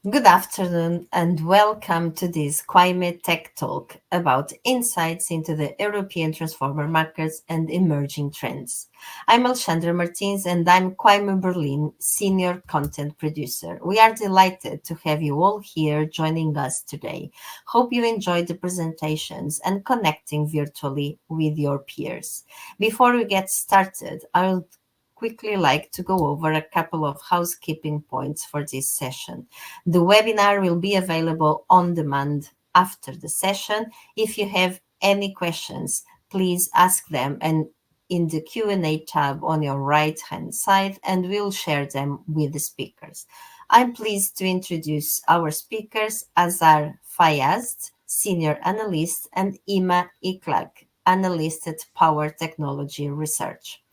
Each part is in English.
Good afternoon and welcome to this CWIEME Tech Talk about insights into the European transformer markets and emerging trends. I'm Alexandra Martins and I'm CWIEMEBerlin Senior Content Producer. We are delighted to have you all here joining us today. Hope you enjoyed the presentations and connecting virtually with your peers. Before we get started, I'll quickly like to go over a couple of housekeeping points for this session. The webinar will be available on demand after the session. If you have any questions, please ask them and in the Q&A tab on your right-hand side, and we'll share them with the speakers. I'm pleased to introduce our speakers, Azar Fayaz, Senior Analyst, and Ima Iklak, Analyst at Power Technology Research.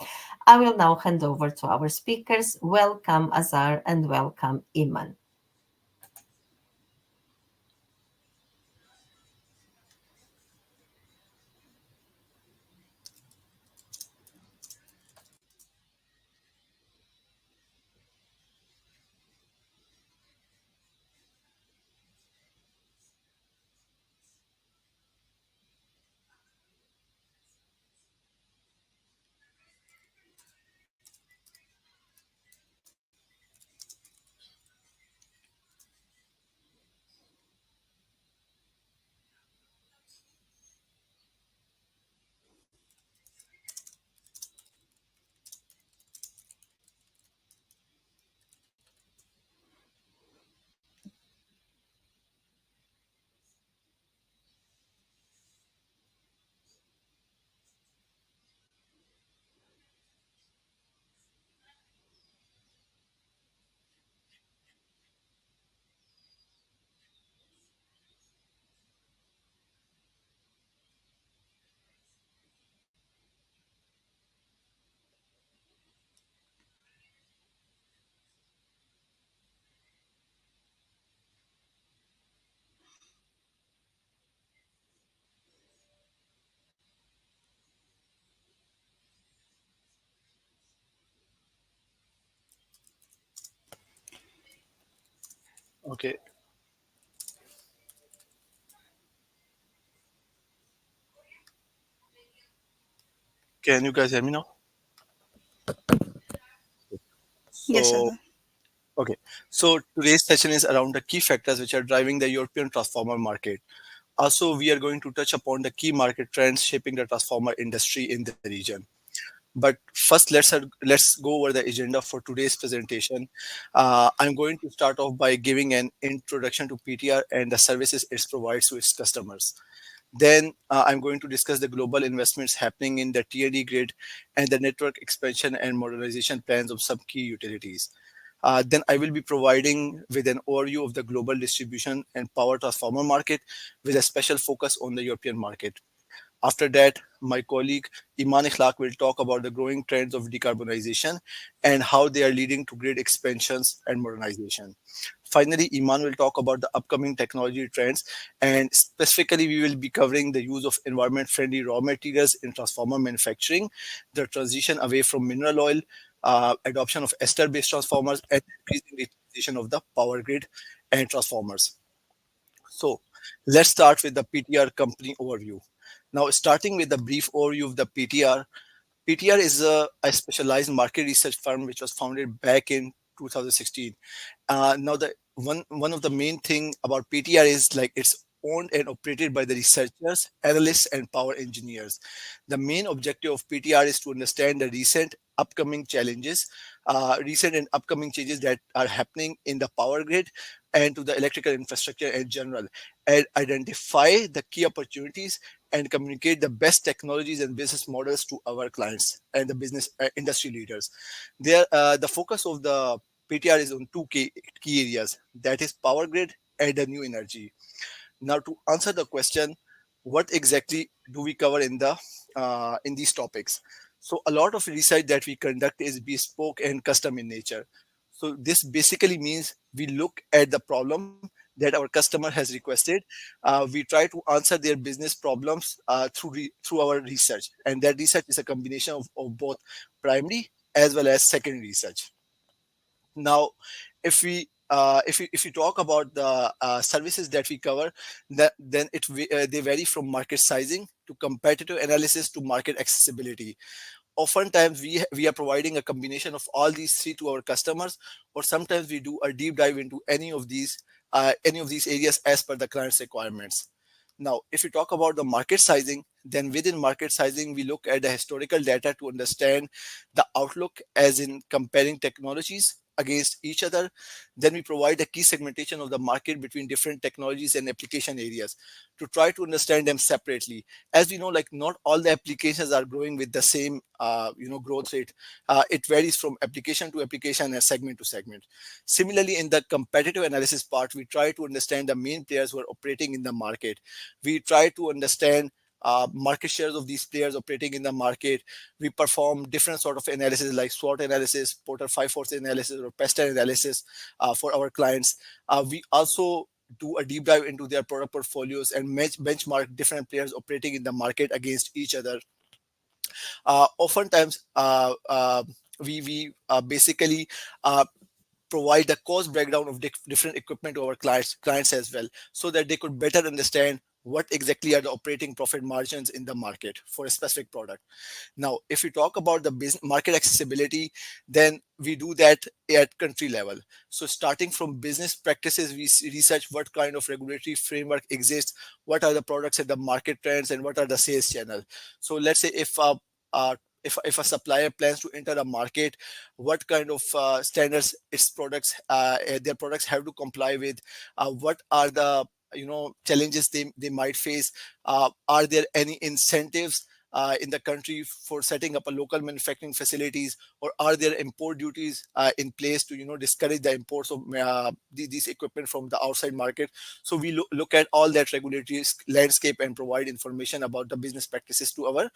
I will now hand over to our speakers. Welcome, Azar, and welcome, Iman. Okay, can you guys hear me now? Yes, So, Sada. okay, so today's session is around the key factors which are driving the European transformer market. Also, we are going to touch upon the key market trends shaping the transformer industry in the region. But first, let's go over the agenda for today's presentation. I'm going to start off by giving an introduction to PTR and the services it provides to its customers. Then I'm going to discuss the global investments happening in the T&D grid and the network expansion and modernization plans of some key utilities. Then I will be providing with an overview of the global distribution and power transformer market with a special focus on the European market. After that, my colleague Iman Ikhlaq will talk about the growing trends of decarbonization and how they are leading to grid expansions and modernization. Finally, Iman will talk about the upcoming technology trends, and specifically, we will be covering the use of environment friendly raw materials in transformer manufacturing, the transition away from mineral oil, adoption of ester-based transformers, and increasing utilization of the power grid and transformers. So let's start with the PTR company overview. Now, starting with a brief overview of the PTR. PTR is a specialized market research firm which was founded back in 2016. Now, the one of the main thing about PTR is like it's owned and operated by the researchers, analysts, and power engineers. The main objective of PTR is to understand the recent and upcoming changes that are happening in the power grid and to the electrical infrastructure in general, and identify the key opportunities and communicate the best technologies and business models to our clients and the business industry leaders. The focus of the PTR is on two key areas, that is power grid and the new energy. Now, to answer the question, what exactly do we cover in these topics? So, a lot of research that we conduct is bespoke and custom in nature. So, this basically means we look at the problem that our customer has requested. We try to answer their business problems through our research, and that research is a combination of both primary as well as secondary research. Now, if we if you talk about the services that we cover, then they vary from market sizing to competitive analysis to market accessibility. Oftentimes we are providing a combination of all these three to our customers, or sometimes we do a deep dive into any of these areas as per the client's requirements. Now, if you talk about the market sizing, then within market sizing, we look at the historical data to understand the outlook, as in comparing technologies against each other. Then we provide a key segmentation of the market between different technologies and application areas to try to understand them separately. As we know, like not all the applications are growing with the same growth rate. It varies from application to application and segment to segment. Similarly, in the competitive analysis part, we try to understand the main players who are operating in the market. We try to understand market shares of these players operating in the market. We perform different sort of analysis like SWOT analysis, Porter 5 force analysis, or pest analysis for our clients. We also do a deep dive into their product portfolios and benchmark different players operating in the market against each other. Oftentimes, we basically provide the cost breakdown of different equipment to our clients as well, so that they could better understand what exactly are the operating profit margins in the market for a specific product. Now, if we talk about the business market accessibility, then we do that at country level. So starting from business practices, we research what kind of regulatory framework exists, what are the products and the market trends, and what are the sales channels. So let's say uh, if a supplier plans to enter a market, what kind of standards their products have to comply with, what are the challenges they might face, are there any incentives in the country for setting up a local manufacturing facilities, or are there import duties in place to discourage the imports of these equipment from the outside market. So we look at all that regulatory landscape and provide information about the business practices to our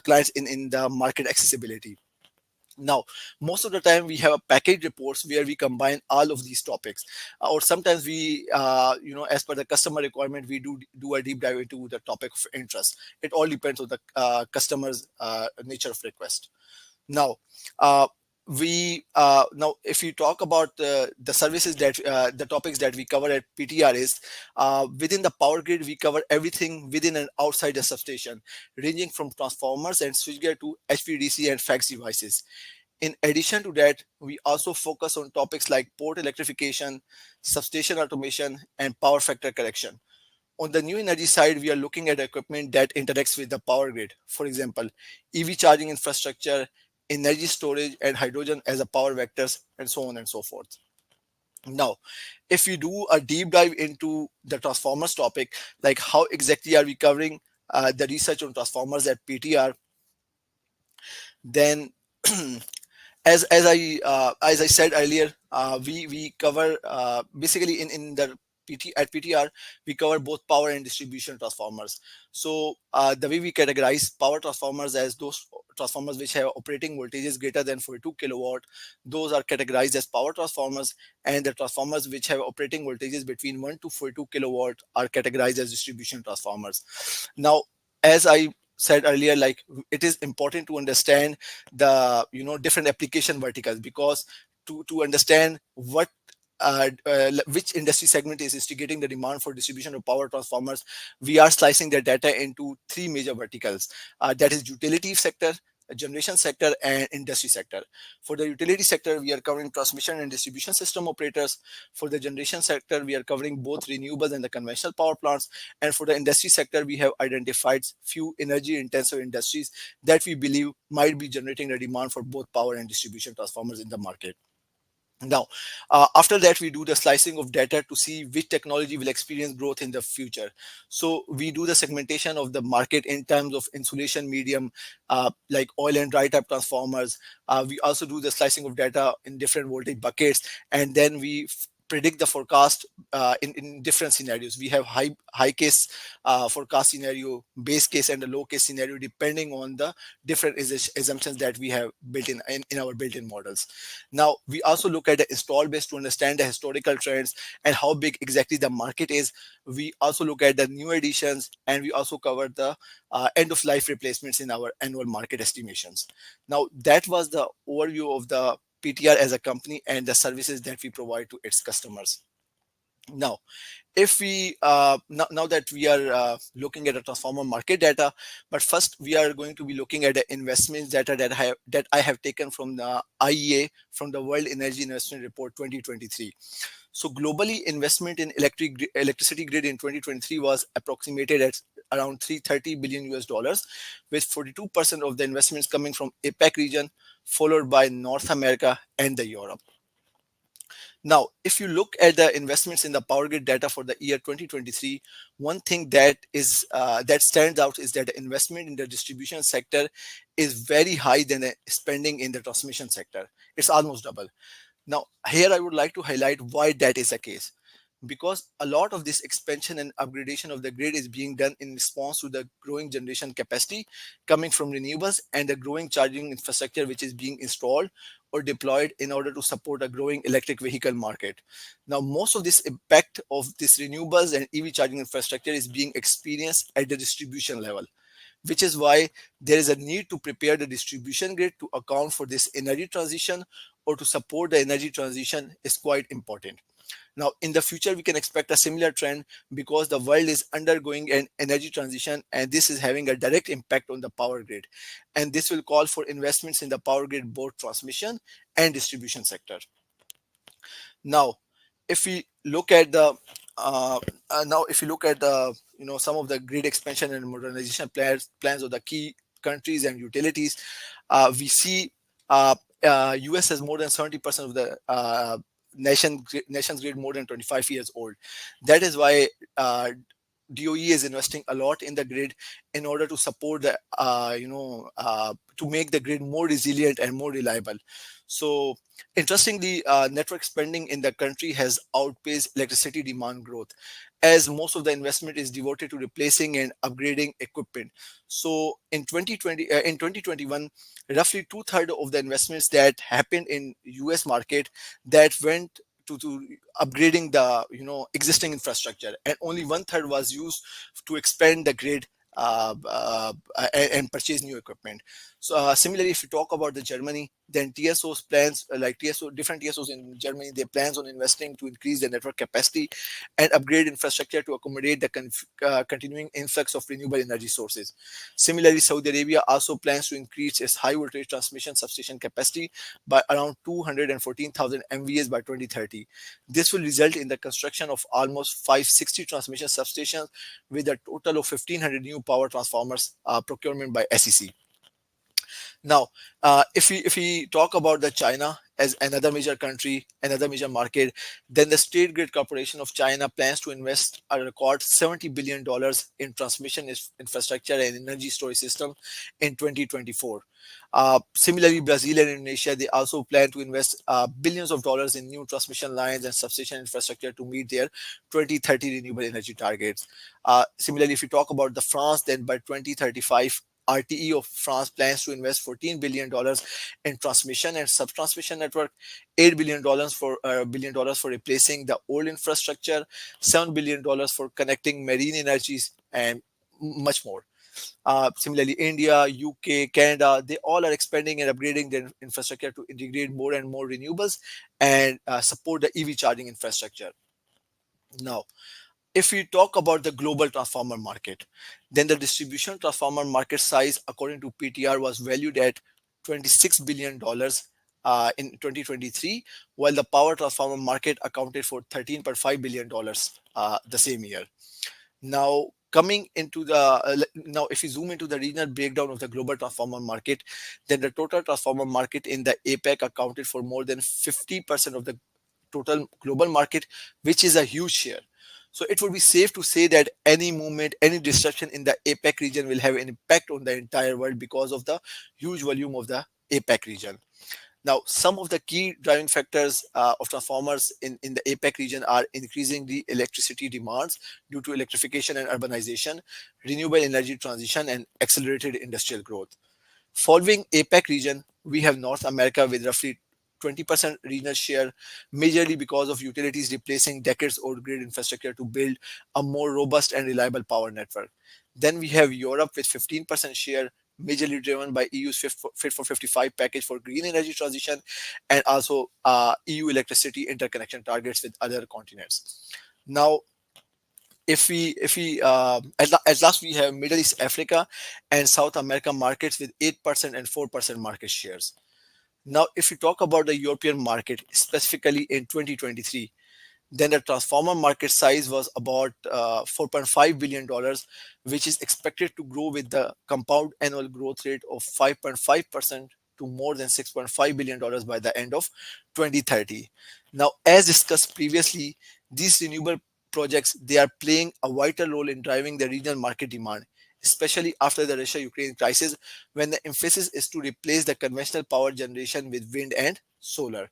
clients in the market accessibility. Now, most of the time we have a package reports where we combine all of these topics, or sometimes we, as per the customer requirement, we do a deep dive into the topic of interest. It all depends on the customer's nature of request. Now, we now if you talk about the services that the topics that we cover at PTR is within the power grid, we cover everything within and outside the substation, ranging from transformers and switchgear to HVDC and fax devices. In addition to that, we also focus on topics like port electrification, substation automation, and power factor correction. On the new energy side, we are looking at equipment that interacts with the power grid. For example, EV charging infrastructure, energy storage, and hydrogen as a power vectors, and so on and so forth. Now, if we do a deep dive into the transformers topic, like how exactly are we covering the research on transformers at PTR, then as I said earlier, we cover basically in the at PTR, we cover both power and distribution transformers. So the way we categorize power transformers as those transformers which have operating voltages greater than 42 kilowatt, those are categorized as power transformers, and the transformers which have operating voltages between 1 to 42 kilowatt are categorized as distribution transformers. Now, as I said earlier, like it is important to understand the different application verticals, because to understand which industry segment is instigating the demand for distribution of power transformers, we are slicing the data into three major verticals. That is utility sector, generation sector, and industry sector. For the utility sector, we are covering transmission and distribution system operators. For the generation sector, we are covering both renewables and the conventional power plants. And for the industry sector, we have identified few energy intensive industries that we believe might be generating the demand for both power and distribution transformers in the market. Now, after that, we do the slicing of data to see which technology will experience growth in the future. So we do the segmentation of the market in terms of insulation medium, like oil and dry type transformers. We also do the slicing of data in different voltage buckets, and then we predict the forecast in different scenarios. We have high case forecast scenario, base case, and the low case scenario, depending on the different assumptions that we have built in our built-in models. Now, we also look at the install base to understand the historical trends and how big exactly the market is. We also look at the new additions, and we also cover the end of life replacements in our annual market estimations. Now, that was the overview of the PTR as a company and the services that we provide to its customers. Now, if we now that we are looking at a transformer market data, but first we are going to be looking at the investments data that I have taken from the IEA, from the World Energy Investment Report 2023. So globally, investment in electricity grid in 2023 was approximated at around 330 billion US dollars, with 42% of the investments coming from APAC region, followed by North America and the Europe. Now, if you look at the investments in the power grid data for the year 2023, one thing that stands out is that the investment in the distribution sector is very high than the spending in the transmission sector. It's almost double. Now, here I would like to highlight why that is the case. Because a lot of this expansion and upgradation of the grid is being done in response to the growing generation capacity coming from renewables and the growing charging infrastructure which is being installed or deployed in order to support a growing electric vehicle market. Now, most of this impact of this renewables and EV charging infrastructure is being experienced at the distribution level, which is why there is a need to prepare the distribution grid to account for this energy transition or to support the energy transition is quite important. Now, in the future, we can expect a similar trend because the world is undergoing an energy transition and this is having a direct impact on the power grid. And this will call for investments in the power grid, both transmission and distribution sector. Now, if we look at the if you look at the some of the grid expansion and modernization plans of the key countries and utilities, we see US has more than 70% of the nation's grid more than 25 years old. That is why DOE is investing a lot in the grid in order to support the to make the grid more resilient and more reliable. So interestingly, network spending in the country has outpaced electricity demand growth, as most of the investment is devoted to replacing and upgrading equipment. So in 2021, roughly two-thirds of the investments that happened in US market that went to upgrading the existing infrastructure, and only one-third was used to expand the grid and purchase new equipment. So similarly, if you talk about the Germany, then TSO's plans, different TSOs in Germany, they plans on investing to increase the network capacity and upgrade infrastructure to accommodate the continuing influx of renewable energy sources. Similarly, Saudi Arabia also plans to increase its high voltage transmission substation capacity by around 214,000 MVAs by 2030. This will result in the construction of almost 560 transmission substations with a total of 1,500 new power transformers procurement by SEC. Now, if we talk about the China as another major country, another major market, then the State Grid Corporation of China plans to invest a record $70 billion in transmission infrastructure and energy storage system in 2024. Similarly, Brazil and Indonesia, they also plan to invest billions of dollars in new transmission lines and substation infrastructure to meet their 2030 renewable energy targets. Similarly, if you talk about the France, then by 2035, RTE of France plans to invest $14 billion in transmission and sub-transmission network, $8 billion for replacing the old infrastructure, $7 billion for connecting marine energies, and much more. Similarly, India, UK, Canada, they all are expanding and upgrading their infrastructure to integrate more and more renewables and support the EV charging infrastructure. Now, if we talk about the global transformer market, then the distribution transformer market size, according to PTR, was valued at $26 billion in 2023, while the power transformer market accounted for $13.5 billion the same year. Now, if you zoom into the regional breakdown of the global transformer market, then the total transformer market in the APAC accounted for more than 50% of the total global market, which is a huge share. So it would be safe to say that any movement, any disruption in the APAC region will have an impact on the entire world because of the huge volume of the APAC region. Now, some of the key driving factors of transformers in the APAC region are increasing the electricity demands due to electrification and urbanization, renewable energy transition, and accelerated industrial growth. Following APAC region, we have North America with roughly 20% regional share, majorly because of utilities replacing decades-old grid infrastructure to build a more robust and reliable power network. Then we have Europe with 15% share, majorly driven by EU's Fit for 55 package for green energy transition, and also EU electricity interconnection targets with other continents. Now, at last we have Middle East, Africa, and South America markets with 8% and 4% market shares. Now, if we talk about the European market specifically in 2023, then the transformer market size was about $4.5 billion, which is expected to grow with the compound annual growth rate of 5.5% to more than $6.5 billion by the end of 2030. Now, as discussed previously, these renewable projects, they are playing a vital role in driving the regional market demand, especially after the Russia-Ukraine crisis, when the emphasis is to replace the conventional power generation with wind and solar.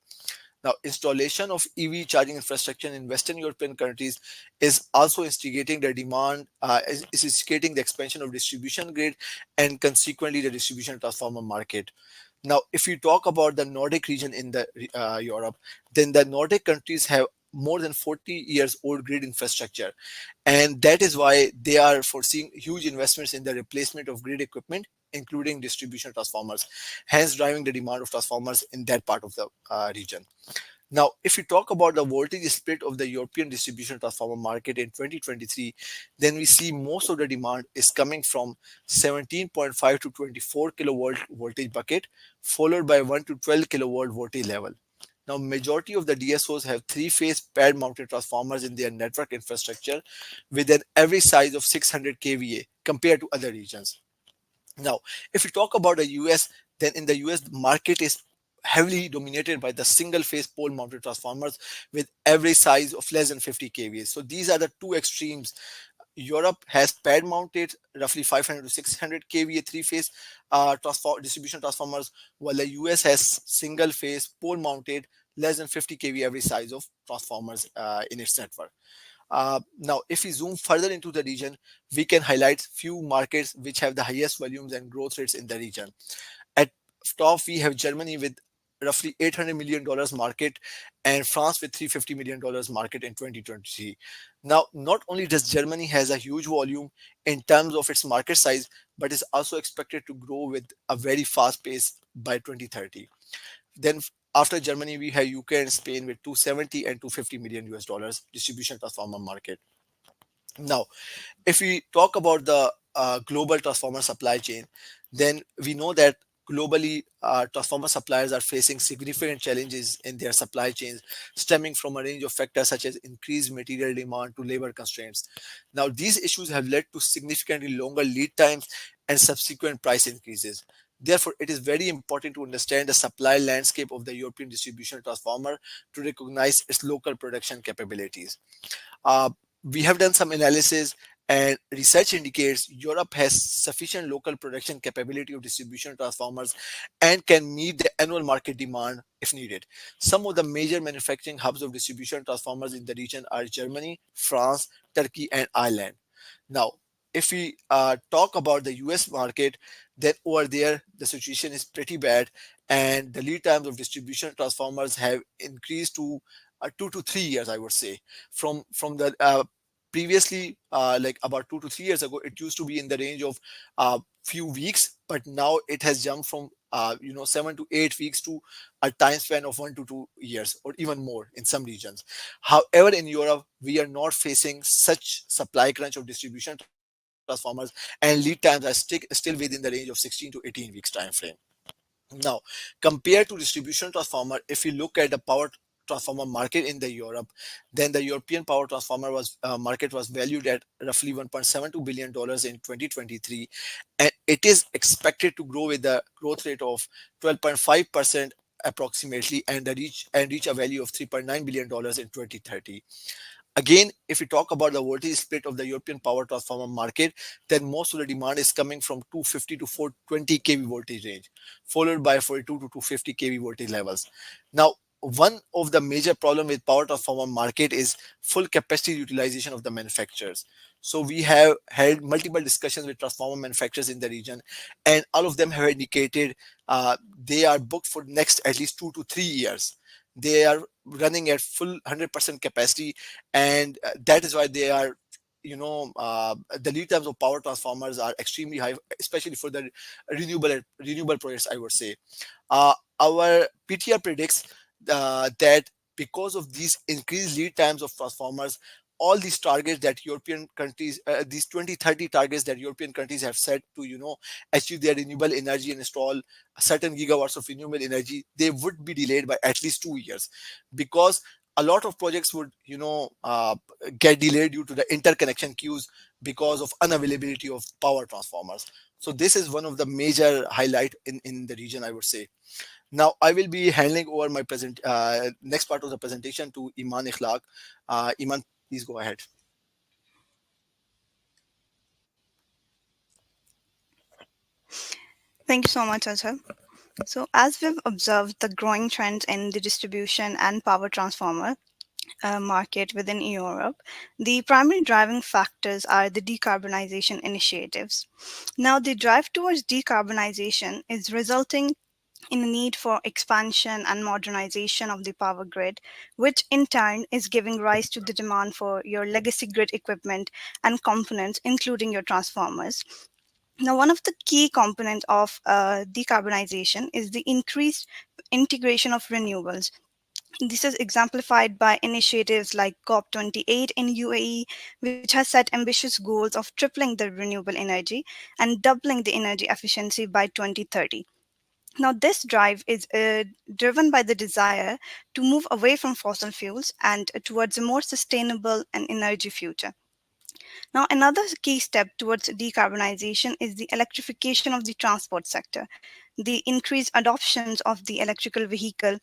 Now, installation of EV charging infrastructure in Western European countries is also instigating the demand, is instigating the expansion of distribution grid and consequently the distribution transformer market. Now, if you talk about the Nordic region in the Europe, then the Nordic countries have more than 40 years old grid infrastructure, and that is why they are foreseeing huge investments in the replacement of grid equipment, including distribution transformers, hence driving the demand of transformers in that part of the region. Now, if we talk about the voltage split of the European distribution transformer market in 2023, then we see most of the demand is coming from 17.5 to 24 kilovolt voltage bucket, followed by 1 to 12 kilovolt voltage level. Now, majority of the DSOs have three-phase pad-mounted transformers in their network infrastructure with an average size of 600 kVA compared to other regions. Now, if we talk about the US, then in the US, the market is heavily dominated by the single phase pole mounted transformers with average size of less than 50 kVA. So these are the two extremes. Europe has pad mounted roughly 500 to 600 kVA three phase distribution transformers, while the US has single phase pole mounted less than 50 kVA average size of transformers in its network. Now, if we zoom further into the region, we can highlight few markets which have the highest volumes and growth rates in the region. At top, we have Germany with roughly $800 million market and France with $350 million market in 2023. Now, not only does Germany has a huge volume in terms of its market size, but is also expected to grow with a very fast pace by 2030. Then after Germany, we have UK and Spain with 270 and 250 million US dollars distribution transformer market. Now, if we talk about the global transformer supply chain, then we know that globally transformer suppliers are facing significant challenges in their supply chains, stemming from a range of factors such as increased material demand to labor constraints. Now, these issues have led to significantly longer lead times and subsequent price increases. Therefore, it is very important to understand the supply landscape of the European distribution transformer to recognize its local production capabilities. Uh, we have done some analysis, and research indicates Europe has sufficient local production capability of distribution transformers and can meet the annual market demand if needed. Some of the major manufacturing hubs of distribution transformers in the region are Germany, France, Turkey, and Ireland. Now, if we talk about the US market, then over there the situation is pretty bad, and the lead times of distribution transformers have increased to 2 to 3 years, I would say, from the previously like about 2 to 3 years ago, it used to be in the range of few weeks, but now it has jumped from 7 to 8 weeks to a time span of 1 to 2 years or even more in some regions. However, in Europe, we are not facing such supply crunch of distribution transformers, and lead times are still within the range of 16 to 18 weeks time frame. Now, compared to distribution transformer, if we look at the power transformer market in the Europe, then the European power transformer was market was valued at roughly $1.72 billion in 2023, and it is expected to grow with a growth rate of 12.5% approximately, and reach a value of $3.9 billion in 2030. Again, if we talk about the voltage split of the European power transformer market, then most of the demand is coming from 250 to 420 kV voltage range, followed by 42 to 250 kV voltage levels. Now, one of the major problem with power transformer market is full capacity utilization of the manufacturers. So we have had multiple discussions with transformer manufacturers in the region, and all of them have indicated they are booked for next at least 2 to 3 years. They are running at full 100% capacity, and that is why they are the lead times of power transformers are extremely high, especially for the renewable projects, I would say. Our PTR predicts that because of these increased lead times of transformers, all these targets that European countries, these 2030 targets that European countries have set to, achieve their renewable energy and install certain gigawatts of renewable energy, they would be delayed by at least 2 years, because a lot of projects would, get delayed due to the interconnection queues because of unavailability of power transformers. So this is one of the major highlight in the region, I would say. Now I will be handing over my next part of the presentation to Iman Ikhlaq. Iman, please go ahead. Thank you so much, Ajay. So, as we've observed the growing trends in the distribution and power transformer market within Europe, the primary driving factors are the decarbonization initiatives. Now, the drive towards decarbonization is resulting in a need for expansion and modernization of the power grid, which in turn is giving rise to the demand for your legacy grid equipment and components, including your transformers. Now, one of the key components of decarbonization is the increased integration of renewables. This is exemplified by initiatives like COP28 in UAE, which has set ambitious goals of tripling the renewable energy and doubling the energy efficiency by 2030. Now, this drive is driven by the desire to move away from fossil fuels and towards a more sustainable and energy future. Now, another key step towards decarbonization is the electrification of the transport sector. The increased adoptions of the electrical vehicle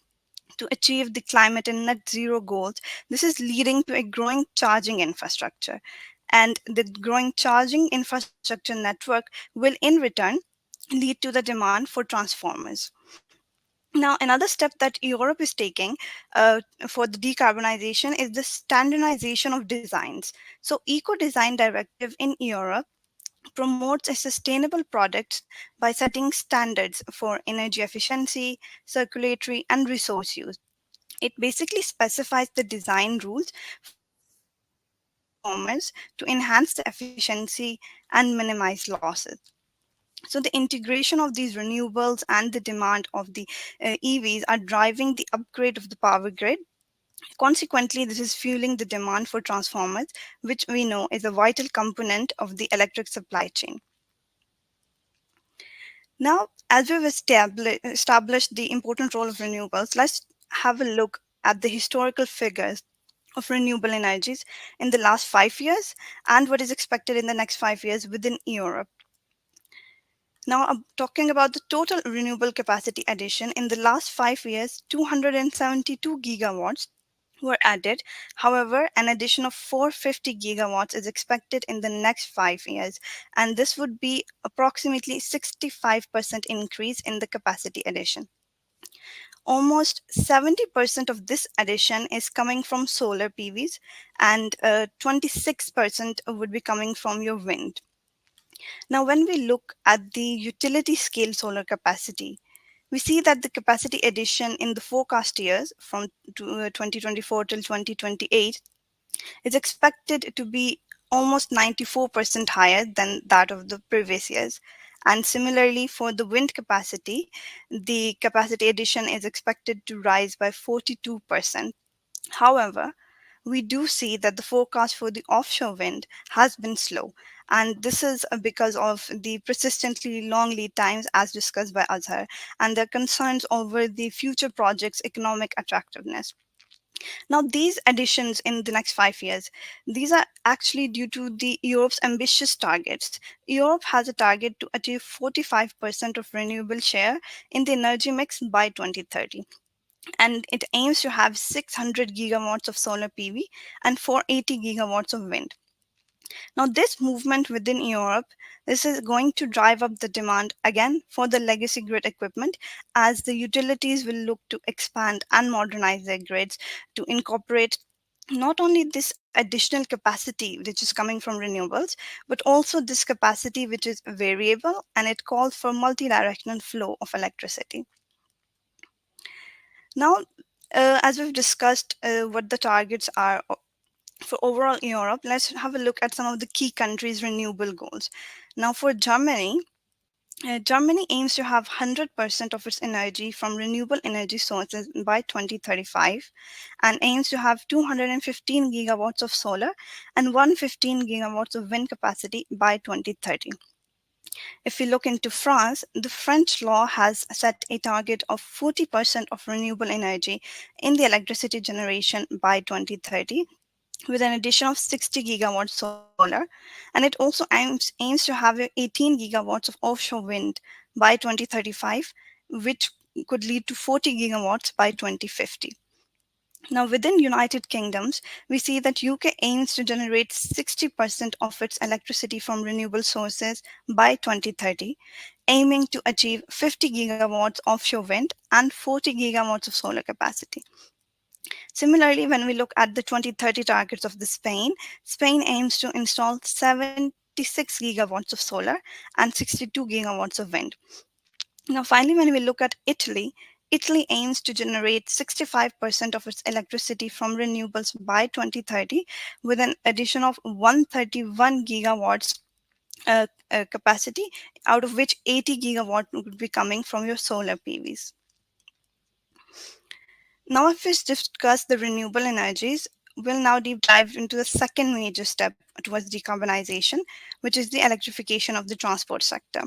to achieve the climate and net zero goals, this is leading to a growing charging infrastructure. And the growing charging infrastructure network will, in return, lead to the demand for transformers. Now, another step that Europe is taking for the decarbonization is the standardization of designs. So, Eco-design Directive in Europe promotes a sustainable product by setting standards for energy efficiency, circulatory, and resource use. It basically specifies the design rules for transformers to enhance the efficiency and minimize losses. So the integration of these renewables and the demand of the EVs are driving the upgrade of the power grid. Consequently, this is fueling the demand for transformers, which we know is a vital component of the electric supply chain. Now, as we've established the important role of renewables, let's have a look at the historical figures of renewable energies in the last 5 years and what is expected in the next 5 years within Europe. Now, talking about the total renewable capacity addition in the last 5 years, 272 gigawatts were added. However, an addition of 450 gigawatts is expected in the next 5 years, and this would be approximately 65% increase in the capacity addition. Almost 70% of this addition is coming from solar PVs, and 26% would be coming from your wind. Now, when we look at the utility scale solar capacity, we see that the capacity addition in the forecast years from 2024 till 2028 is expected to be almost 94% higher than that of the previous years. And similarly, for the wind capacity, the capacity addition is expected to rise by 42%. However, we do see that the forecast for the offshore wind has been slow. And this is because of the persistently long lead times, as discussed by Azhar, and their concerns over the future project's economic attractiveness. Now, these additions in the next 5 years, these are actually due to the Europe's ambitious targets. Europe has a target to achieve 45% of renewable share in the energy mix by 2030, and it aims to have 600 gigawatts of solar PV and 480 gigawatts of wind. Now, this movement within Europe, this is going to drive up the demand again for the legacy grid equipment, as the utilities will look to expand and modernize their grids to incorporate not only this additional capacity which is coming from renewables, but also this capacity which is variable, and it calls for multi-directional flow of electricity. Now, as we've discussed what the targets are For overall Europe, let's have a look at some of the key countries' renewable goals. Now, for Germany, Germany aims to have 100% of its energy from renewable energy sources by 2035 and aims to have 215 gigawatts of solar and 115 gigawatts of wind capacity by 2030. If we look into France, the French law has set a target of 40% of renewable energy in the electricity generation by 2030 with an addition of 60 gigawatts solar, and it also aims to have 18 gigawatts of offshore wind by 2035, which could lead to 40 gigawatts by 2050. Now, within United Kingdoms, we see that UK aims to generate 60% of its electricity from renewable sources by 2030, aiming to achieve 50 gigawatts offshore wind and 40 gigawatts of solar capacity. Similarly, when we look at the 2030 targets of the Spain aims to install 76 gigawatts of solar and 62 gigawatts of wind. Now, finally, when we look at Italy, Italy aims to generate 65% of its electricity from renewables by 2030 with an addition of 131 gigawatts capacity, out of which 80 gigawatt would be coming from your solar PVs. Now, if we discuss the renewable energies, we'll now deep dive into the second major step towards decarbonization, which is the electrification of the transport sector.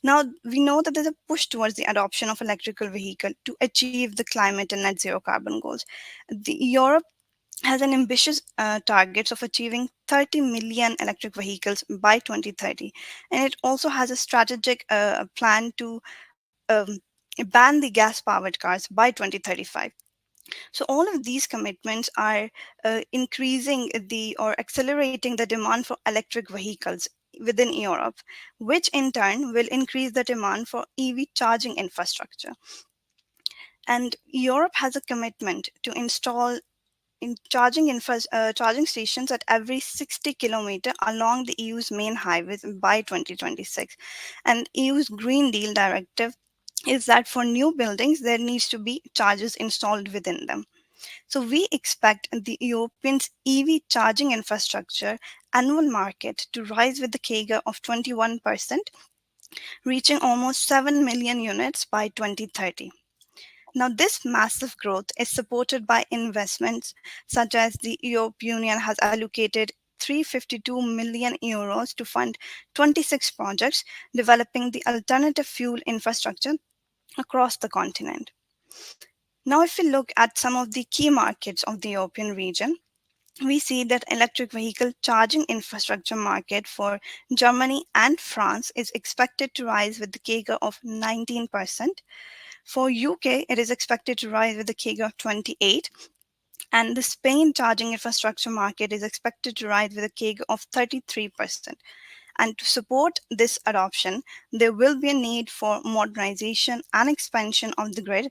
Now, we know that there's a push towards the adoption of electrical vehicle to achieve the climate and net zero carbon goals. Europe has an ambitious targets of achieving 30 million electric vehicles by 2030, and it also has a strategic plan to ban the gas-powered cars by 2035. So all of these commitments are increasing the or accelerating the demand for electric vehicles within Europe, which in turn will increase the demand for EV charging infrastructure. And Europe has a commitment to install charging stations at every 60 kilometer along the EU's main highways by 2026. And EU's Green Deal directive is that for new buildings, there needs to be chargers installed within them. So we expect the European's EV charging infrastructure annual market to rise with the CAGR of 21%, reaching almost 7 million units by 2030. Now, this massive growth is supported by investments such as the European Union has allocated 352 million euros to fund 26 projects developing the alternative fuel infrastructure across the continent. Now, if we look at some of the key markets of the European region, we see that electric vehicle charging infrastructure market for Germany and France is expected to rise with the CAGR of 19%. For UK, it is expected to rise with a CAGR of 28, and the Spain charging infrastructure market is expected to rise with a CAGR of 33%. And to support this adoption, there will be a need for modernization and expansion of the grid,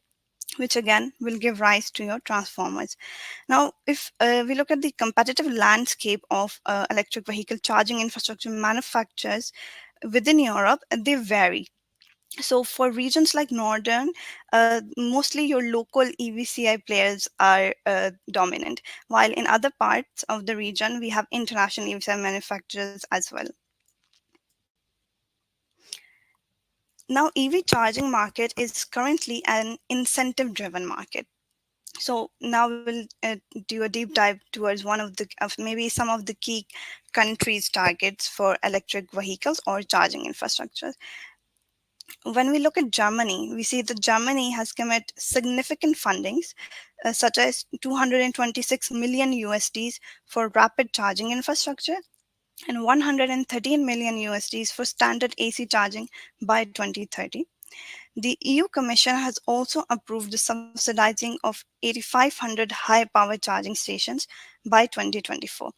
which again will give rise to your transformers. Now, if we look at the competitive landscape of electric vehicle charging infrastructure manufacturers within Europe, they vary. So for regions like Northern, mostly your local EVCI players are dominant, while in other parts of the region, we have international EVCI manufacturers as well. Now, EV charging market is currently an incentive-driven market. So now we'll do a deep dive towards one of maybe some of the key countries' targets for electric vehicles or charging infrastructure. When we look at Germany, we see that Germany has committed significant fundings, such as 226 million USDs for rapid charging infrastructure and 113 million USDs for standard AC charging by 2030. The EU Commission has also approved the subsidizing of 8,500 high-power charging stations by 2024.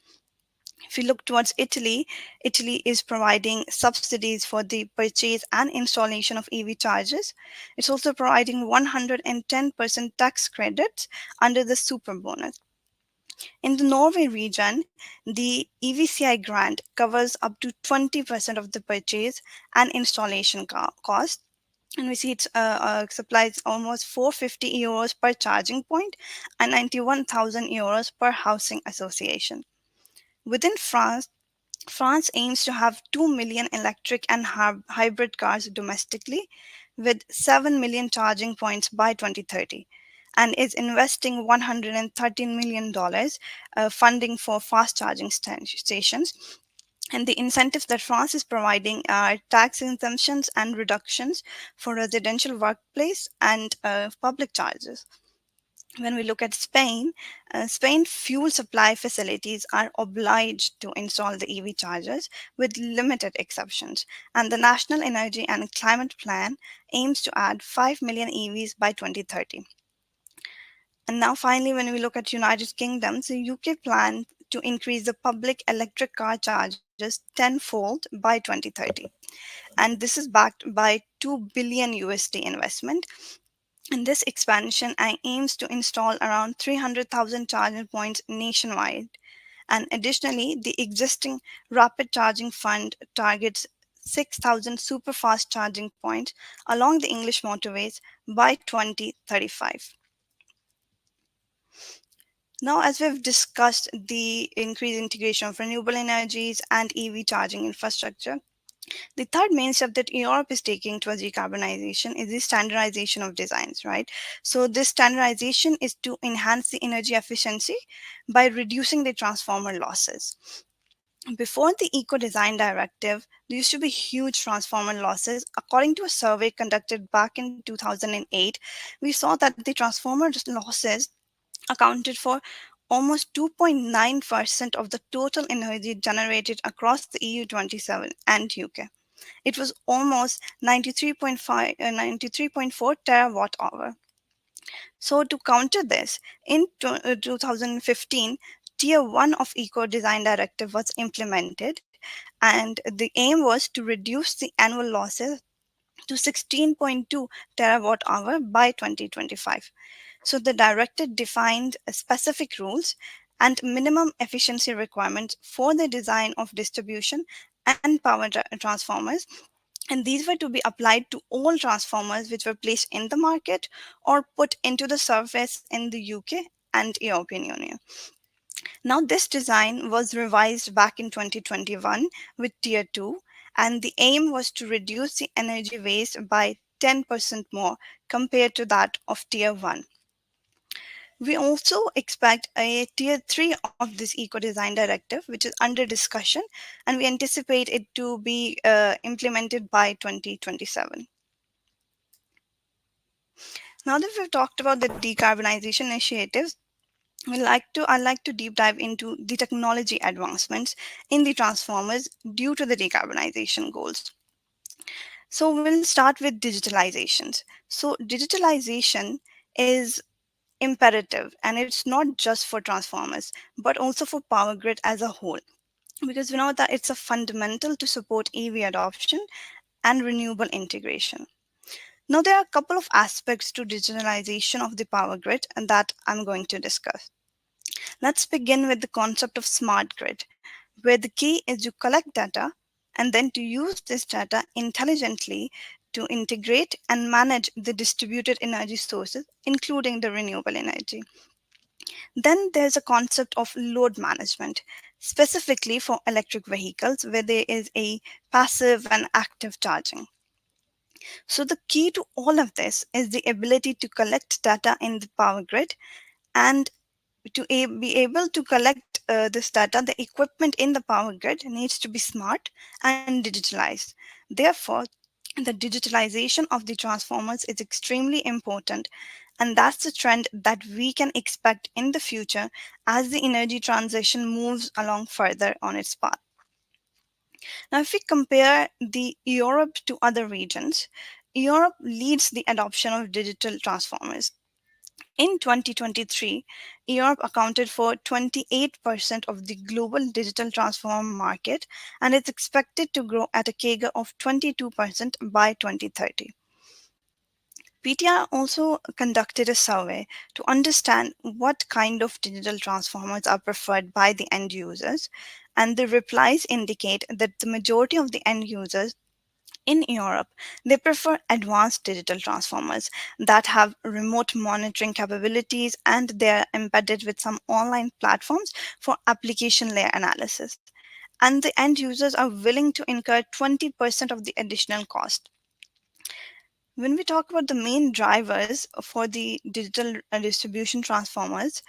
If you look towards Italy, Italy is providing subsidies for the purchase and installation of EV chargers. It's also providing 110% tax credits under the super bonus. In the Norway region, the EVCI grant covers up to 20% of the purchase and installation cost. and we see it supplies almost 450 euros per charging point and 91,000 euros per housing association. Within France, France aims to have 2 million electric and hybrid cars domestically, with 7 million charging points by 2030, and is investing $113 million funding for fast charging stations. And the incentives that France is providing are tax exemptions and reductions for residential workplace and public charges. When we look at Spain, Spain fuel supply facilities are obliged to install the EV chargers with limited exceptions, and the National Energy and Climate Plan aims to add 5 million EVs by 2030. And now finally, when we look at United Kingdom, the UK plan to increase the public electric car charges tenfold by 2030. And this is backed by 2 billion USD investment, and this expansion aims to install around 300,000 charging points nationwide. And additionally, the existing Rapid Charging Fund targets 6,000 super fast charging points along the English motorways by 2035. Now, as we've discussed the increased integration of renewable energies and EV charging infrastructure, the third main step that Europe is taking towards decarbonization is the standardization of designs, right? So this standardization is to enhance the energy efficiency by reducing the transformer losses. Before the Eco-design Directive, there used to be huge transformer losses. According to a survey conducted back in 2008, we saw that the transformer losses accounted for almost 2.9% of the total energy generated across the EU 27 and UK. It was almost 93.4 terawatt hour. So to counter this, in 2015, Tier 1 of Eco-design Directive was implemented, and the aim was to reduce the annual losses to 16.2 terawatt hour by 2025. So the directive defined specific rules and minimum efficiency requirements for the design of distribution and power transformers, and these were to be applied to all transformers which were placed in the market or put into the surface in the UK and European Union. Now, this design was revised back in 2021 with Tier 2, and the aim was to reduce the energy waste by 10% more compared to that of Tier 1. We also expect a Tier 3 of this Eco-design Directive, which is under discussion, and we anticipate it to be implemented by 2027. Now that we've talked about the decarbonization initiatives, I'd like to deep dive into the technology advancements in the transformers due to the decarbonization goals. So we'll start with digitalizations. So digitalization is imperative, and it's not just for transformers but also for power grid as a whole, because we know that it's a fundamental to support EV adoption and renewable integration. Now there are a couple of aspects to digitalization of the power grid and that I'm going to discuss. Let's begin with the concept of smart grid, where the key is to collect data and then to use this data intelligently to integrate and manage the distributed energy sources, including the renewable energy. Then there's a concept of load management, specifically for electric vehicles, where there is a passive and active charging. So the key to all of this is the ability to collect data in the power grid, and to be able to collect this data, the equipment in the power grid needs to be smart and digitalized. Therefore, the digitalization of the transformers is extremely important, and that's the trend that we can expect in the future as the energy transition moves along further on its path. Now, if we compare the Europe to other regions, Europe leads the adoption of digital transformers. In 2023, Europe accounted for 28% of the global digital transformer market, and it's expected to grow at a CAGR of 22% by 2030. PTR also conducted a survey to understand what kind of digital transformers are preferred by the end users, and the replies indicate that the majority of the end users In Europe, they prefer advanced digital transformers that have remote monitoring capabilities, and they're embedded with some online platforms for application layer analysis. And the end users are willing to incur 20% of the additional cost. When we talk about the main drivers for the digital distribution transformers,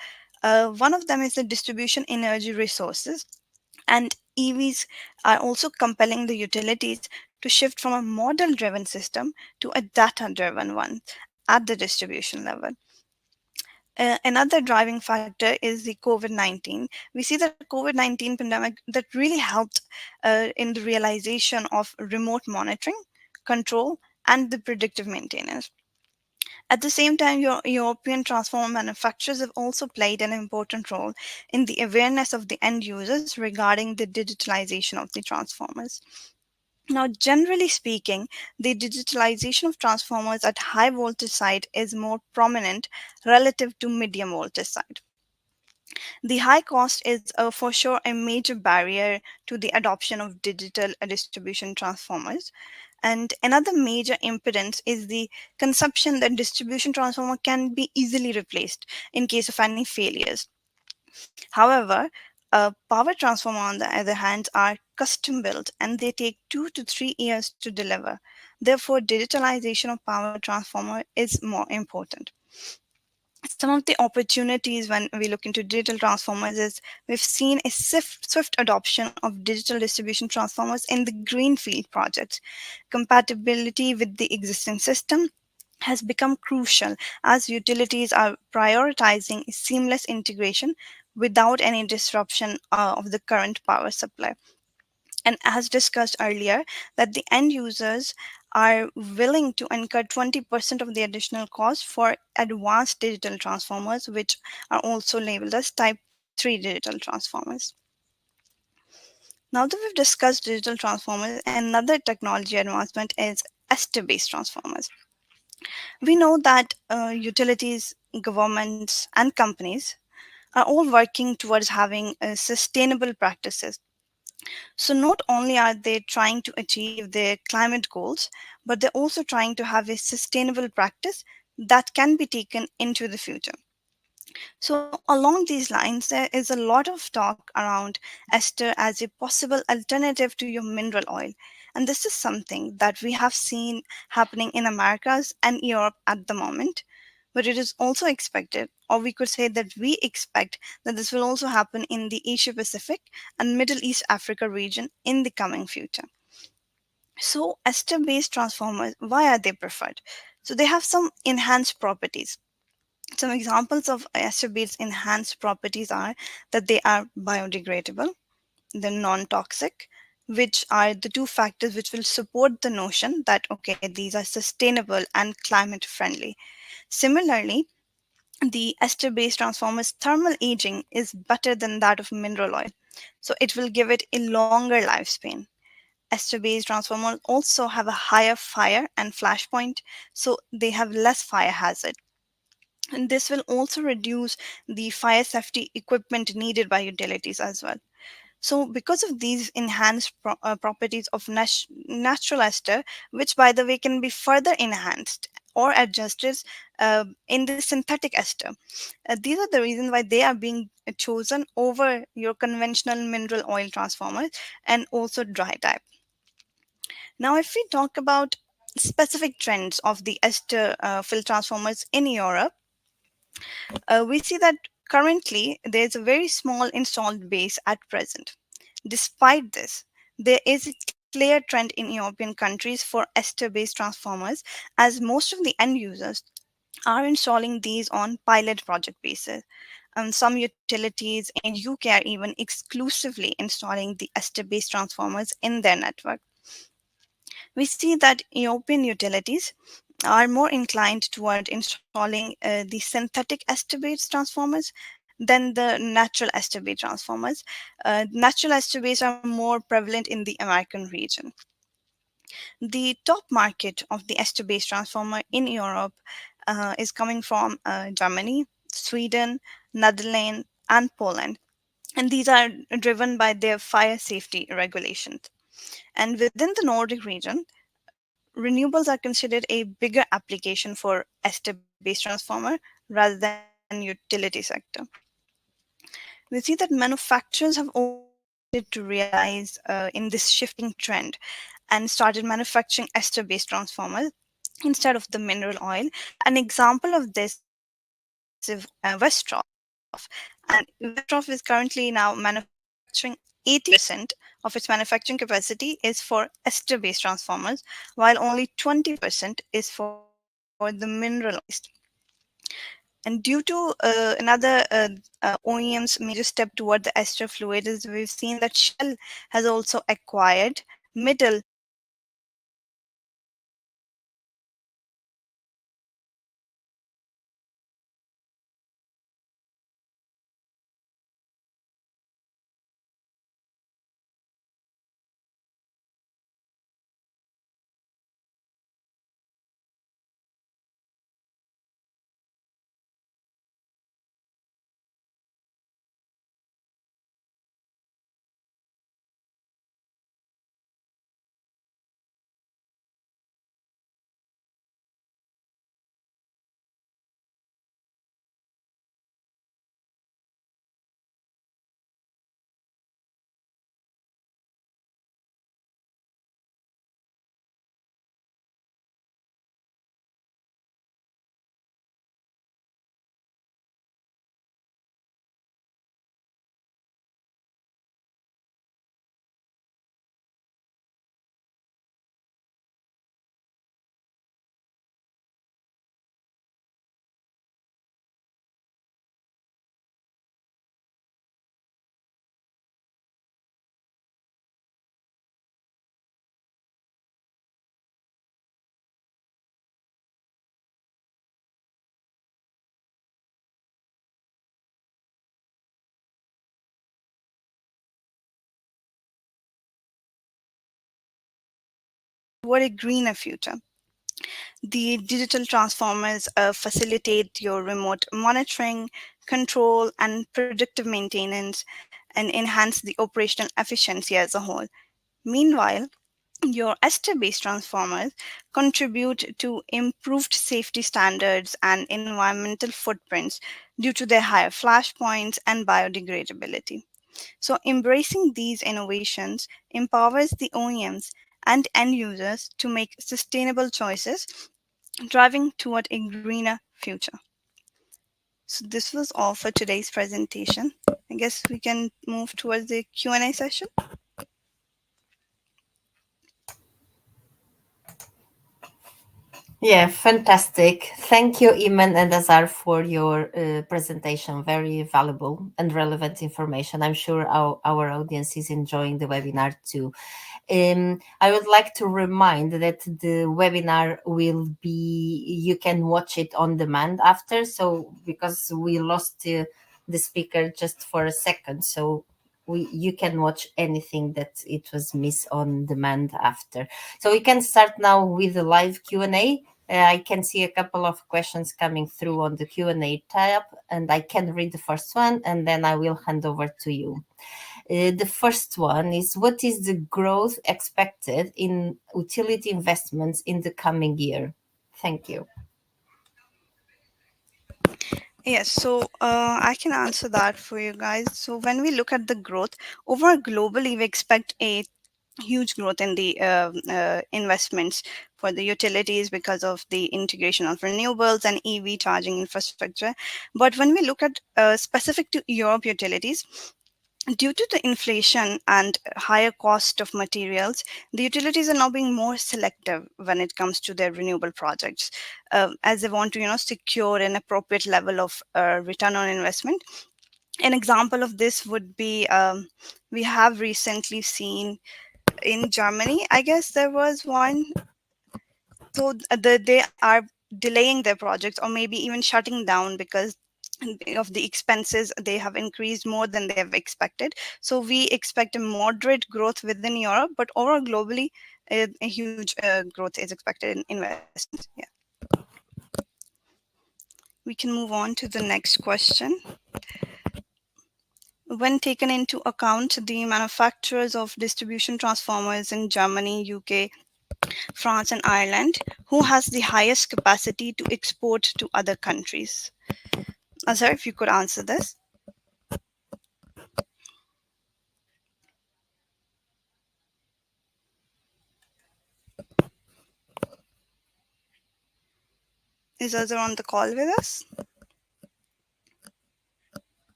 one of them is the distribution energy resources, and EVs are also compelling the utilities to shift from a model driven system to a data driven one at the distribution level. Another driving factor is the COVID 19. We see the COVID 19 pandemic that really helped in the realization of remote monitoring, control, and the predictive maintenance. At the same time, European transformer manufacturers have also played an important role in the awareness of the end users regarding the digitalization of the transformers. Now, generally speaking, the digitalization of transformers at high voltage side is more prominent relative to medium voltage side. The high cost is for sure a major barrier to the adoption of digital distribution transformers. And another major impedance is the conception that distribution transformer can be easily replaced in case of any failures. However, power transformer on the other hand are custom built and they take 2 to 3 years to deliver. Therefore, digitalization of power transformer is more important. Some of the opportunities when we look into digital transformers is we've seen a swift adoption of digital distribution transformers in the greenfield projects. Compatibility with the existing system has become crucial as utilities are prioritizing seamless integration without any disruption of the current power supply. And as discussed earlier, that the end users are willing to incur 20% of the additional cost for advanced digital transformers, which are also labeled as type 3 digital transformers. Now that we've discussed digital transformers, another technology advancement is ester-based transformers. We know that utilities, governments, and companies are all working towards having sustainable practices. So not only are they trying to achieve their climate goals, but they're also trying to have a sustainable practice that can be taken into the future. So along these lines, there is a lot of talk around ester as a possible alternative to your mineral oil. And this is something that we have seen happening in Americas and Europe at the moment. But it is also expected, or we could say that we expect that this will also happen in the Asia Pacific and Middle East Africa region in the coming future. So ester-based transformers, why are they preferred? So they have some enhanced properties. Some examples of ester-based enhanced properties are that they are biodegradable, they're non-toxic, which are the two factors which will support the notion that okay, these are sustainable and climate friendly. Similarly, the ester-based transformer's thermal aging is better than that of mineral oil, so it will give it a longer lifespan. Ester-based transformers also have a higher fire and flash point, so they have less fire hazard. And this will also reduce the fire safety equipment needed by utilities as well. So, because of these enhanced properties of natural ester, which by the way can be further enhanced or adjusted in the synthetic ester, these are the reasons why they are being chosen over your conventional mineral oil transformers and also dry type. Now, if we talk about specific trends of the ester fill transformers in Europe, we see that currently there's a very small installed base at present. Despite this, there is a clear trend in European countries for ester-based transformers, as most of the end users are installing these on pilot project basis. Some utilities in UK are even exclusively installing the ester-based transformers in their network. We see that European utilities are more inclined toward installing the synthetic ester-based transformers than the natural ester-based transformers. Natural ester-based are more prevalent in the American region. The top market of the ester-based transformer in Europe is coming from Germany, Sweden, Netherlands, and Poland. And these are driven by their fire safety regulations. And within the Nordic region, renewables are considered a bigger application for ester-based transformer rather than utility sector. We see that manufacturers have also started to realize in this shifting trend and started manufacturing ester-based transformers instead of the mineral oil. An example of this is Westroff, and Westroff is currently now manufacturing 80% of its manufacturing capacity is for ester-based transformers, while only 20% is for the mineral oil-based. And due to another OEM's major step toward the ester fluid is we've seen that Shell has also acquired Middle, which is a toward a greener future. The digital transformers facilitate your remote monitoring, control, and predictive maintenance and enhance the operational efficiency as a whole. Meanwhile, your ester-based transformers contribute to improved safety standards and environmental footprints due to their higher flash points and biodegradability. So, embracing these innovations empowers the OEMs and end users to make sustainable choices, driving toward a greener future. So, this was all for today's presentation. I guess we can move towards the Q&A session. Yeah, fantastic. Thank you, Iman and Azar, for your presentation. Very valuable and relevant information. I'm sure our audience is enjoying the webinar too. I would like to remind that the webinar will be, you can watch it on demand after. So, because we lost the speaker just for a second. So, you can watch anything that it was missed on demand after. So we can start now with the live Q&A. I can see a couple of questions coming through on the Q&A tab, and I can read the first one, and then I will hand over to you. The first one is, what is the growth expected in utility investments in the coming year? Thank you. Yes, so I can answer that for you guys. So when we look at the growth, over globally, we expect a huge growth in the investments for the utilities because of the integration of renewables and EV charging infrastructure. But when we look at specific to Europe utilities, due to the inflation and higher cost of materials, the utilities are now being more selective when it comes to their renewable projects, as they want to, secure an appropriate level of return on investment. An example of this would be we have recently seen in Germany, I guess there was one. So they are delaying their projects or maybe even shutting down because of the expenses they have increased more than they have expected. So we expect a moderate growth within Europe, but overall globally, a huge growth is expected in investments. Yeah. We can move on to the next question. When taken into account the manufacturers of distribution transformers in Germany, UK, France and Ireland. Who has the highest capacity to export to other countries? Azhar, if you could answer this. Is Azhar on the call with us?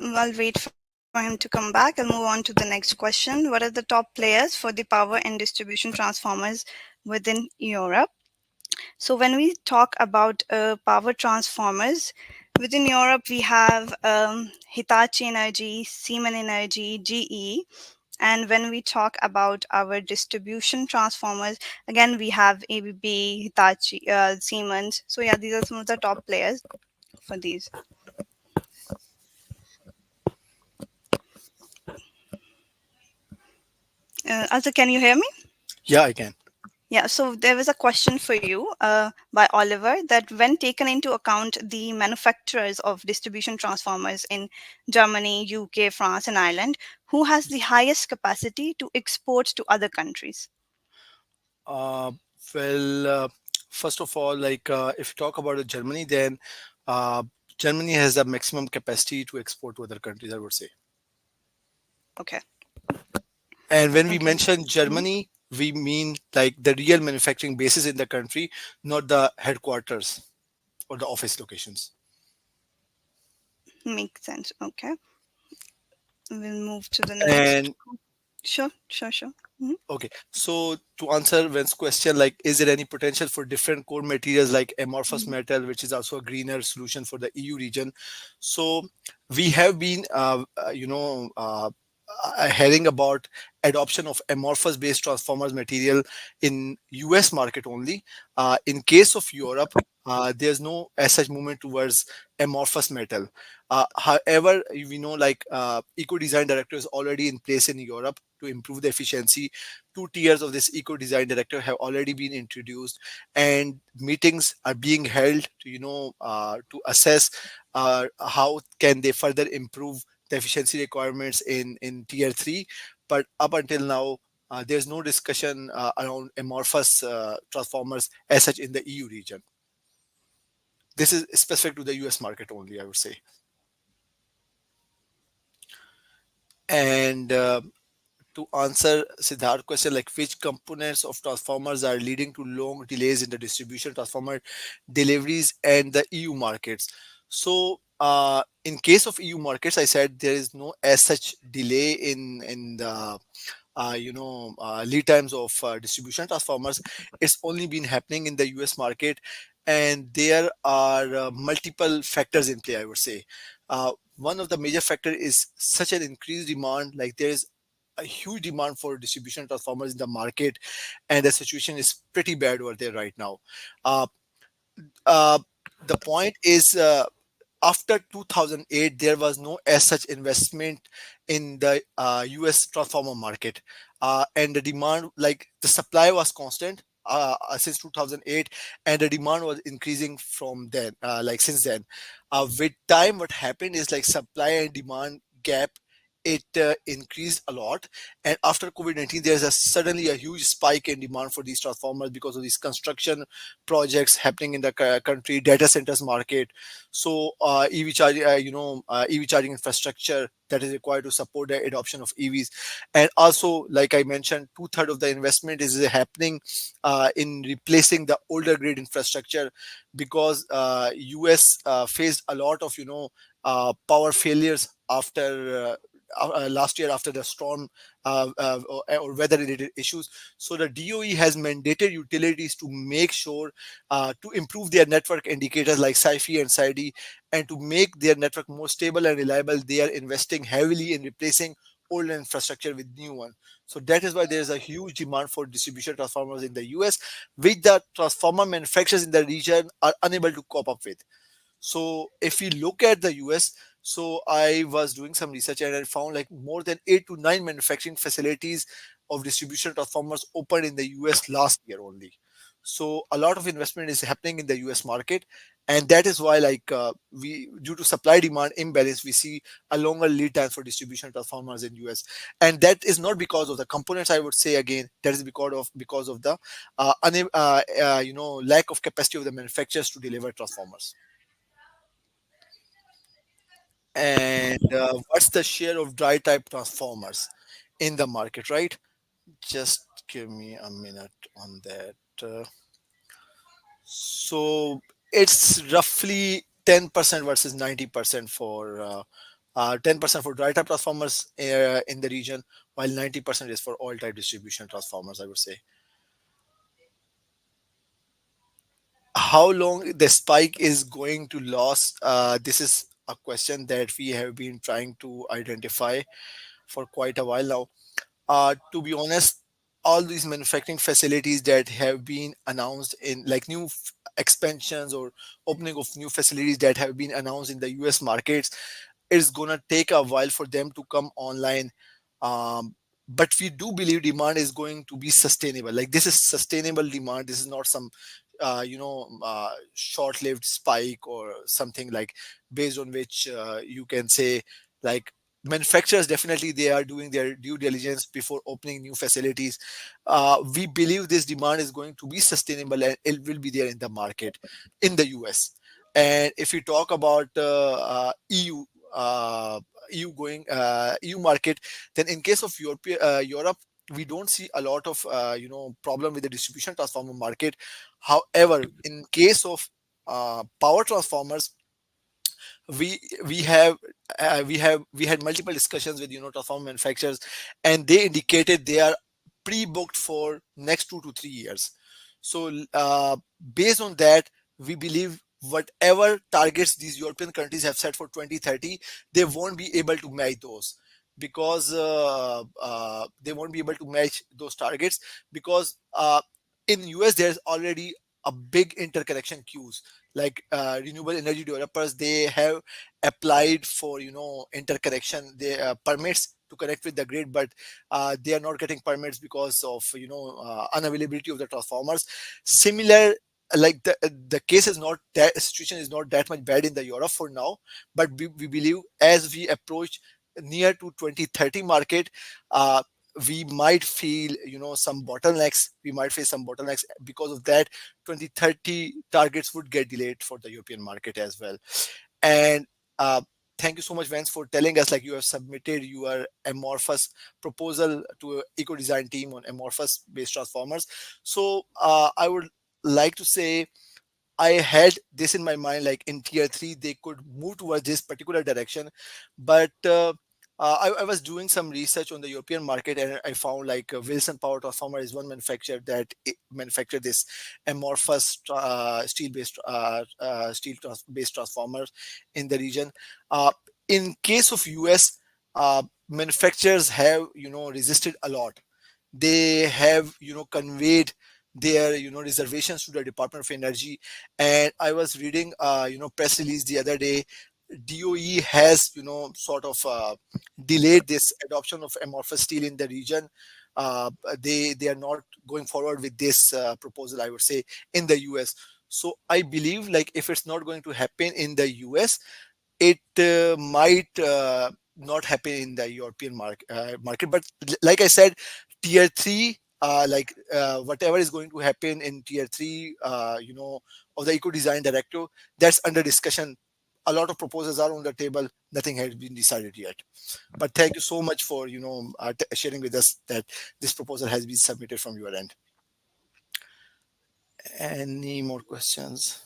I'll wait for him to come back. I'll move on to the next question. What are the top players for the power and distribution transformers within Europe? So, when we talk about power transformers within Europe, we have Hitachi Energy, Siemens Energy, GE. And when we talk about our distribution transformers, again, we have ABB, Hitachi, Siemens. So, yeah, these are some of the top players for these. Also, can you hear me? Yeah, I can. Yeah, so there was a question for you by Oliver that when taken into account the manufacturers of distribution transformers in Germany, UK, France, and Ireland, who has the highest capacity to export to other countries? Uh, well, first of all, if you talk about Germany, then uh, Germany has the maximum capacity to export to other countries, I would say. Okay, And when we okay. mention Mhm. Germany, we mean like the real manufacturing bases in the country, not the headquarters or the office locations. Makes sense. Okay, we'll move to the next. And Sure, sure, sure. Mhm. okay, so to answer Vince's question, like, is there any potential for different core materials like amorphous Mhm. metal, which is also a greener solution for the EU region? So we have been, hearing about adoption of amorphous based transformers material in US market only. In case of Europe, there's no as such movement towards amorphous metal. However, we know Eco-design Directive is already in place in Europe to improve the efficiency. 2 tiers of this Eco-design Directive have already been introduced, and meetings are being held to to assess how can they further improve the efficiency requirements in tier 3. But up until now, there's no discussion around amorphous transformers as such in the EU region. This is specific to the US market only, I would say. And to answer Siddharth's question, like which components of transformers are leading to long delays in the distribution transformer deliveries and the EU markets. So, in case of EU markets, I said there is no as such delay in the lead times of distribution transformers. It's only been happening in the US market, and there are multiple factors in play, I would say. One of the major factor is such an increased demand, like there is a huge demand for distribution transformers in the market, and the situation is pretty bad over there right now. uh, uh, the point is, after 2008 there was no as such investment in the US transformer market, and the demand, like the supply was constant since 2008, and the demand was increasing from then, since then. With time what happened is like supply and demand gap, it increased a lot, and after COVID-19 there's a suddenly a huge spike in demand for these transformers because of these construction projects happening in the country, data centers market. So EV charging infrastructure that is required to support the adoption of EVs. And also, like I mentioned, two-thirds of the investment is happening in replacing the older grid infrastructure, because US faced a lot of power failures after last year after the storm, or weather related issues. So the DOE has mandated utilities to make sure to improve their network indicators like SIFI and SID, and to make their network more stable and reliable, they are investing heavily in replacing old infrastructure with new one. So that is why there is a huge demand for distribution transformers in the US, which the transformer manufacturers in the region are unable to cope up with. So if we look at the US, so I was doing some research and I found like more than 8 to 9 manufacturing facilities of distribution transformers opened in the US last year only. So a lot of investment is happening in the US market, and that is why we, due to supply demand imbalance, we see a longer lead time for distribution transformers in US. And that is not because of the components, I would say. Again, that is because of the lack of capacity of the manufacturers to deliver transformers. And what's the share of dry type transformers in the market, right? Just give me a minute on that. So it's roughly 10% versus 90% for 10% for dry type transformers in the region, while 90% is for oil type distribution transformers, I would say. How long the spike is going to last? This is a question that we have been trying to identify for quite a while now. To be honest, all these manufacturing facilities that have been announced in like expansions or opening of new facilities that have been announced in the US markets, it's gonna take a while for them to come online. But we do believe demand is going to be sustainable. Like, this is sustainable demand. This is not some short-lived spike or something, like based on which you can say, like, manufacturers definitely they are doing their due diligence before opening new facilities. We believe this demand is going to be sustainable and it will be there in the market in the US. And if we talk about EU, uh, EU market, then in case of Europe, we don't see a lot of problem with the distribution transformer market. However, in case of power transformers, we we have we had multiple discussions with transformer manufacturers, and they indicated they are pre-booked for next 2 to 3 years. So based on that, we believe whatever targets these European countries have set for 2030, they won't be able to match those, because they won't be able to match those targets, because in US there's already a big interconnection queues. Like renewable energy developers, they have applied for interconnection, they permits to connect with the grid, but they are not getting permits because of unavailability of the transformers. Similar, like the case is not that situation is not that much bad in the Europe for now, but we believe as we approach near to 2030 market, uh, we might feel some bottlenecks. We might face some bottlenecks. Because of that, 2030 targets would get delayed for the European market as well. And thank you so much, Vance, for telling us, like, you have submitted your amorphous proposal to Eco-design team on amorphous based transformers. So I would like to say, I had this in my mind, like in tier three, they could move towards this particular direction. But I was doing some research on the European market, and I found like Wilson Power Transformer is one manufacturer that manufactured this amorphous based transformers in the region. In case of US, manufacturers have resisted a lot. They have conveyed their reservations to the Department of Energy. And I was reading press release the other day. DOE has sort of delayed this adoption of amorphous steel in the region. They are not going forward with this proposal, I would say, in the US. So I believe, like, if it's not going to happen in the US, it might not happen in the European market. But like I said, tier three, whatever is going to happen in tier three, of the Eco-design Directive, that's under discussion. A lot of proposals are on the table. Nothing has been decided yet. But thank you so much for sharing with us that this proposal has been submitted from your end. Any more questions?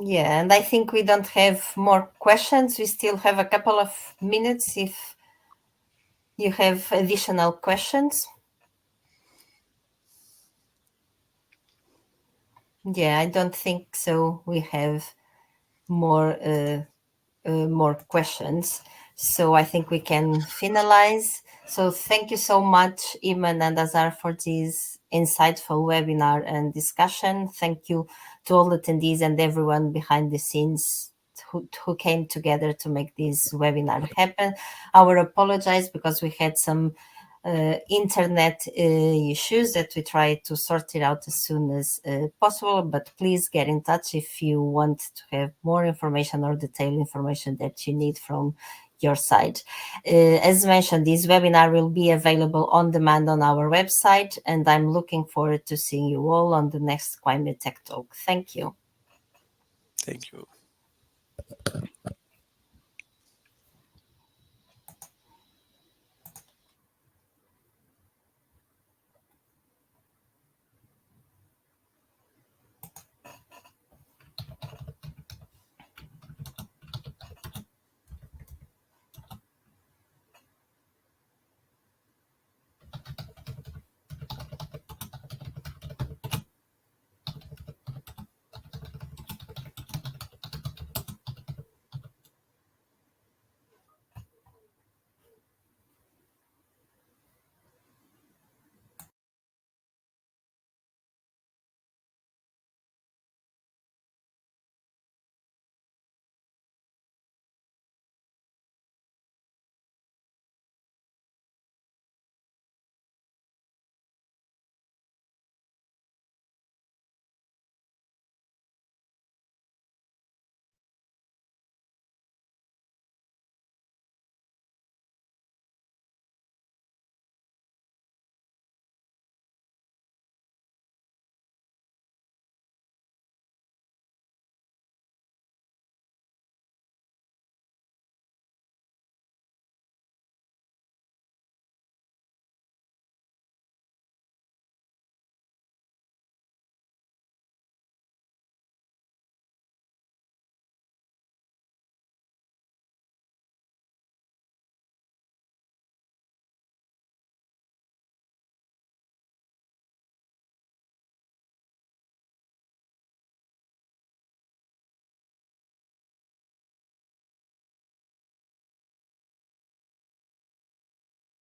Yeah, and I think we don't have more questions. We still have a couple of minutes if you have additional questions. Yeah, I don't think so. We have more more questions. So I think we can finalize. So thank you so much, Iman and Azar, for this insightful webinar and discussion. Thank you to all attendees and everyone behind the scenes who came together to make this webinar happen. I will apologize because we had some internet issues that we try to sort it out as soon as possible. But please get in touch if you want to have more information or detailed information that you need from your side. As mentioned, this webinar will be available on demand on our website, and I'm looking forward to seeing you all on the next CWIEME Tech Talk. Thank you. Thank you.